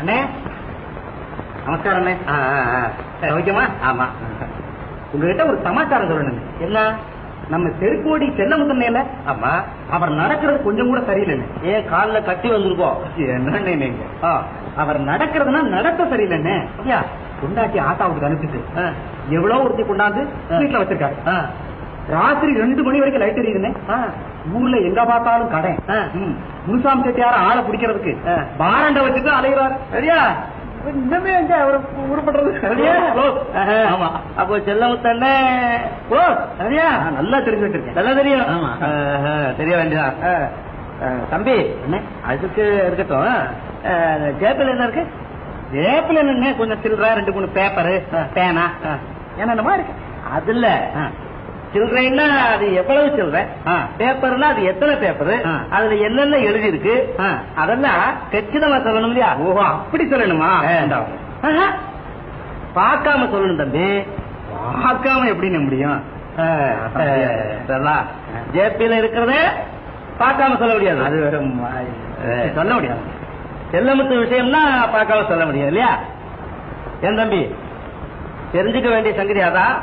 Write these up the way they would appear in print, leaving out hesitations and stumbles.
அண்ணே நமஸ்காரம் அண்ணே. ஓகேமா? ஆமா. உங்ககிட்ட ஒரு சமாச்சாரம் சொல்லணுங்க. என்ன? நம்ம தெருக்கோடி செல்லமுத்தன்னையில. ஆமா. அவர் நடக்கிறது கொஞ்சம் கூட சரியில்லைன்னு. ஏன் காலில் கட்டி வந்திருக்கோம்? என்னண்ணே நீங்க? அவர் நடக்கிறதுனா நடக்க சரியில்லைன்னு. ஐயா கொண்டாட்டி ஆட்டாவுக்கு அனுப்பிட்டு எவ்வளவு ஒருத்தி கொண்டாந்து வீட்டுல வச்சிருக்காரு. ராத்திரி 2 மணி வரைக்கும் லைட் எரியுதுன்னு. ஊர்ல எங்க பார்த்தாலும் கடை. முனுசாமி செட்டியார ஆளை பிடிக்கிறதுக்கு பாரண்ட வச்சுட்டு அலைகிறாரு. சரியா? இன்னமே எங்க அவரை உருப்படுறது. ஆமா. அப்போ செல்லமுத்தண்ணே சரியா? நல்லா தெரிஞ்சுட்டு இருக்கேன். நல்லா தெரியும். தெரிய வேண்டியதா தம்பி? அதுக்கு இருக்கட்டும். ஜேபில் என்ன இருக்கு? ஜேபில் என்ன கொஞ்சம் சில்லற 2-3 பேப்பரு பேனா என்னென்னமா இருக்கு. அதுல சில்லறைன்னா அது எவ்வளவு சில்லற, பேப்பர்னா அது எத்தனை பேப்பர், அதுல என்னென்ன எழுதி இருக்கு அதெல்லாம் கச்சிதமா சொல்லணும் இல்லையா? ஓஹோ அப்படி சொல்லணுமா? பார்க்காம சொல்லணும் தம்பி. பார்க்காம எப்படின்னு முடியும்? ஜேபியில இருக்கிறத பார்க்காம சொல்ல முடியாது. அது சொல்ல முடியாது. செல்லமுத்து விஷயம்னா பார்க்காம சொல்ல முடியும் இல்லையா? ஏன் தம்பி தெரிஞ்சுக்க வேண்டிய சங்கதி அதான்.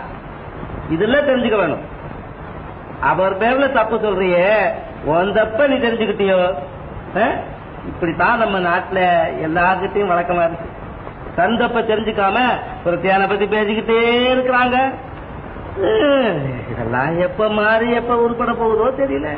இதுல தெரிஞ்சுக்க வேணும். அவர் பேர்ல தப்பு சொல்றியே, உன் தப்ப நீ தெரிஞ்சுக்கிட்டியோ? இப்படித்தான் நம்ம நாட்டுல எல்லார்கிட்டையும் வழக்கமா இருக்கு. தந்தப்ப தெரிஞ்சுக்காம ஒரு தியான பத்தி பேசிக்கிட்டே இருக்கிறாங்க. இதெல்லாம் எப்ப மாறி எப்ப உருப்பட போகுதோ தெரியல.